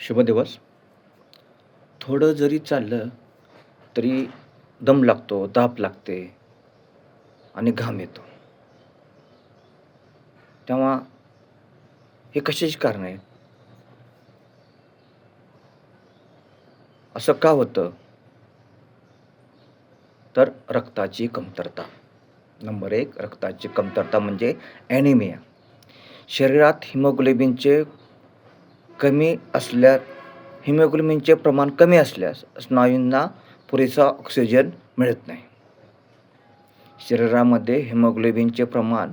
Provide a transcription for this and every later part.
शुभ दिवस. थोडं जरी चाललं तरी दम लागतो, ताप लागते आणि घाम येतो. तेव्हा हे कशाची कारणं आहेत? असं का होतं? तर रक्ताची कमतरता. नंबर 1 रक्ताची कमतरता म्हणजे ॲनिमिया. शरीरात कमी असल्या हिमोग्लोबिनचे प्रमाण कमी असल्यास स्नायूंना पुरेसा ऑक्सिजन मिळत नाही. शरीरामध्ये हिमोग्लोबिनचे प्रमाण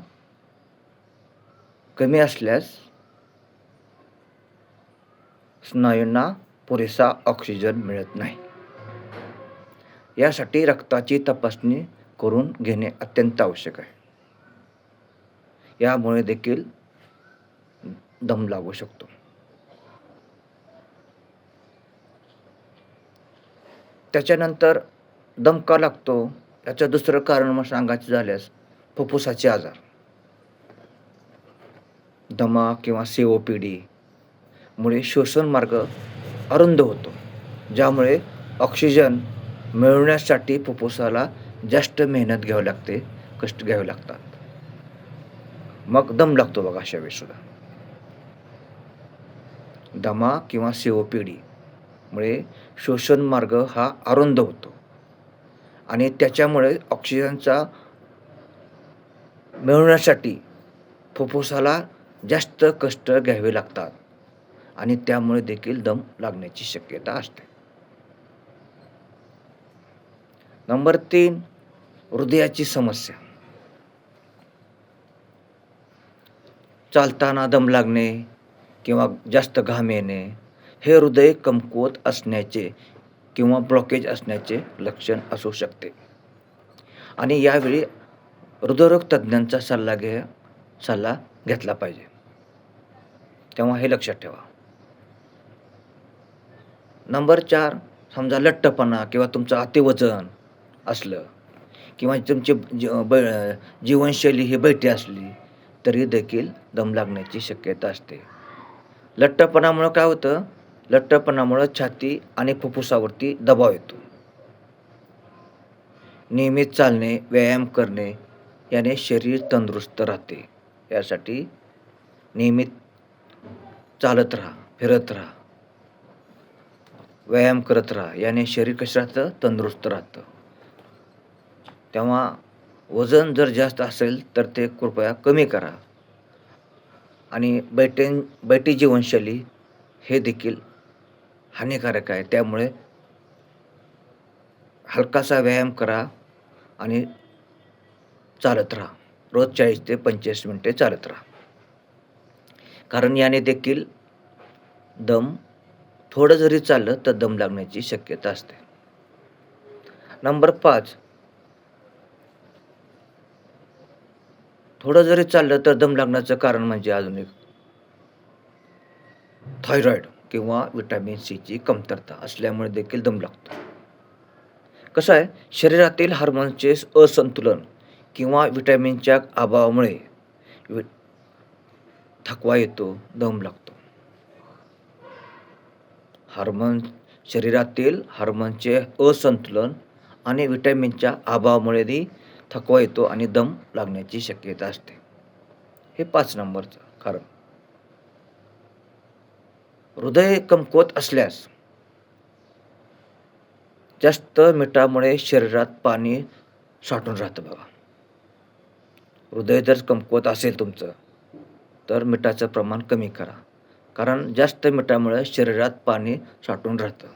कमी असल्यास स्नायूंना पुरेसा ऑक्सिजन मिळत नाही. यासाठी रक्ताची तपासणी करून घेणे अत्यंत आवश्यक आहे. यामुळे देखील दम लागू शकतो. त्याच्यानंतर दम का लागतो? याचं दुसरं कारण मग सांगायचं झाल्यास फुफ्फुसाचे आजार. दमा किंवा COPD मुळे श्वसन मार्ग अरुंद होतो, ज्यामुळे ऑक्सिजन मिळवण्यासाठी फुफ्फुसाला जास्त मेहनत घ्यावी लागते, कष्ट घ्यावे लागतात. मग दम लागतो बघा अशा वेळेस सुद्धा. दमा किंवा COPD मुळे श्वसन मार्ग हा अरुंद होतो आणि त्याच्यामुळे ऑक्सिजनचा मिळवण्यासाठी फुफ्फुसाला जास्त कष्ट घ्यावे लागतात आणि त्यामुळे देखील दम लागण्याची शक्यता असते. नंबर 3 हृदयाची समस्या. चालताना दम लागणे किंवा जास्त घाम येणे हे हृदय कमकुवत असण्याचे किंवा ब्लॉकेज असण्याचे लक्षण असू शकते आणि यावेळी हृदयरोग तज्ज्ञांचा सल्ला घेतला पाहिजे. तेव्हा हे लक्षात ठेवा. नंबर 4 समजा लठ्ठपणा किंवा तुमचं अतिवजन असलं किंवा तुमची जीवनशैली ही बैठी असली तरी देखील दम लागण्याची शक्यता असते. लठ्ठपणामुळं काय होतं? लठ्ठपणामुळं छाती आणि फुफ्फुसावरती दबाव येतो. नियमित चालणे, व्यायाम करणे याने शरीर तंदुरुस्त राहते. यासाठी नियमित चालत राहा, फिरत राहा, व्यायाम करत राहा. याने शरीर कसं राहतं? तंदुरुस्त राहतं. तेव्हा वजन जर जास्त असेल तर ते कृपया कमी करा आणि बैठी जीवनशैली हे देखील हानिकारक आहे. त्यामुळे हलकासा व्यायाम करा आणि चालत राहा. रोज 40 ते 45 मिनिटे चालत राहा. कारण याने देखील थोडं जरी चाललं तर दम लागण्याची शक्यता असते. नंबर 5 थोडं जरी चाललं तर दम लागण्याचं कारण म्हणजे अजून एक थायरॉईड किंवा व्हिटॅमिन सीची कमतरता असल्यामुळे देखील दम लागतो. कसं आहे, शरीरातील हार्मोन्सचे असंतुलन किंवा व्हिटॅमिनच्या अभावामुळे थकवा येतो, दम लागतो. शरीरातील हार्मोनचे असंतुलन आणि व्हिटॅमिनच्या अभावामुळेही थकवा येतो आणि दम लागण्याची शक्यता असते. हे 5 नंबरचं कारण. हृदय कमकुवत असल्यास जास्त मिठामुळे शरीरात पाणी साठून राहतं बघा. हृदय जर कमकुवत असेल तुमचं तर मिठाचं प्रमाण कमी करा. कारण जास्त मिठामुळे शरीरात पाणी साठून राहतं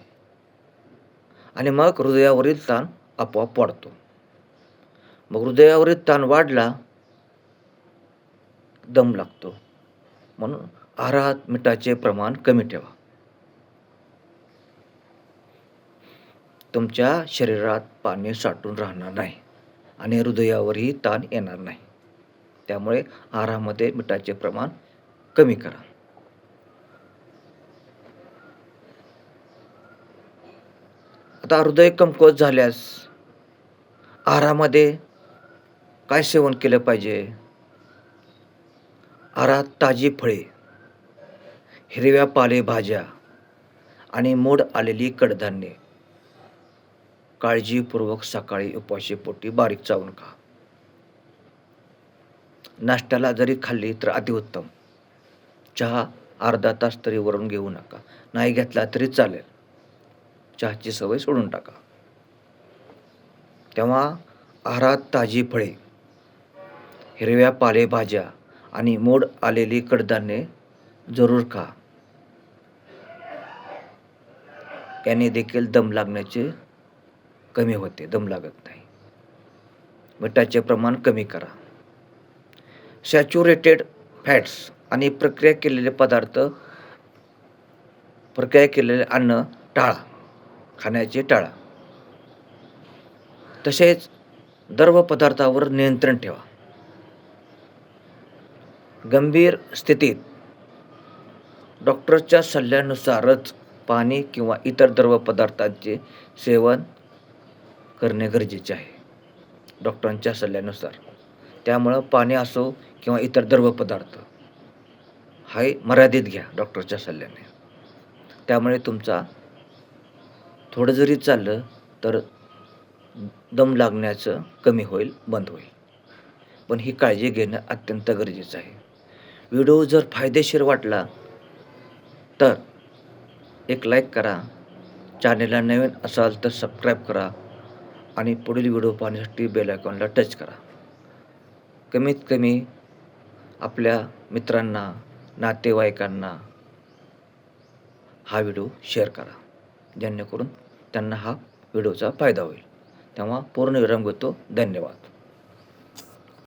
आणि मग हृदयावरील ताण आपोआप वाढतो. मग हृदयावरील ताण वाढला, दम लागतो. म्हणून आहारात मिठाचे प्रमाण कमी ठेवा. तुमच्या शरीरात पाणी साठून राहणार नाही आणि हृदयावरही ताण येणार नाही. त्यामुळे आहारामध्ये मिठाचे प्रमाण कमी करा. आता हृदय कमकुवत झाल्यास आहारामध्ये काय सेवन केलं पाहिजे? आहारात ताजी फळे, हिरव्या पालेभाज्या आणि मोड आलेली कडधान्ये काळजीपूर्वक सकाळी उपाशी पोटी बारीक चावून खा. नाश्त्याला जरी खाल्ली तर अतिउत्तम. चहा अर्धा तास तरी वरून घेऊ नका. नाही घेतला तरी चालेल. चहाची सवय सोडून टाका. तेव्हा आहारात ताजी फळे, हिरव्या पालेभाज्या आणि मोड आलेली कडधान्ये जरूर खा. त्याने देखील दम लागण्याचे कमी होते, दम लागत नाही. मिठाचे प्रमाण कमी करा. सॅच्युरेटेड फॅट्स आणि प्रक्रिया केलेले अन्न खाण्याचे टाळा. तसेच द्रव पदार्थावर नियंत्रण ठेवा. गंभीर स्थितीत डॉक्टरच्या सल्ल्यानुसारच पाणी किंवा इतर द्रव पदार्थांचे सेवन करणे गरजेचे आहे. डॉक्टरांच्या सल्ल्यानुसार. त्यामुळं पाणी असो किंवा इतर द्रव पदार्थ हे मर्यादित घ्या डॉक्टरच्या सल्ल्याने. त्यामुळे तुमचा थोडं जरी चाललं तर दम लागण्याचं बंद होईल. पण ही काळजी घेणं अत्यंत गरजेचं आहे. व्हिडिओ जर फायदेशीर वाटला तर एक लाईक करा. चॅनेलला नवीन असाल तर सबस्क्राईब करा आणि पुढील व्हिडिओ पाहण्यासाठी बेल आयकॉनला टच करा. कमीत कमी आपल्या मित्रांना, नातेवाईकांना हा व्हिडिओ शेअर करा, जेणेकरून त्यांना हा व्हिडिओचा फायदा होईल. तेव्हा पूर्ण विराम घेतो. धन्यवाद.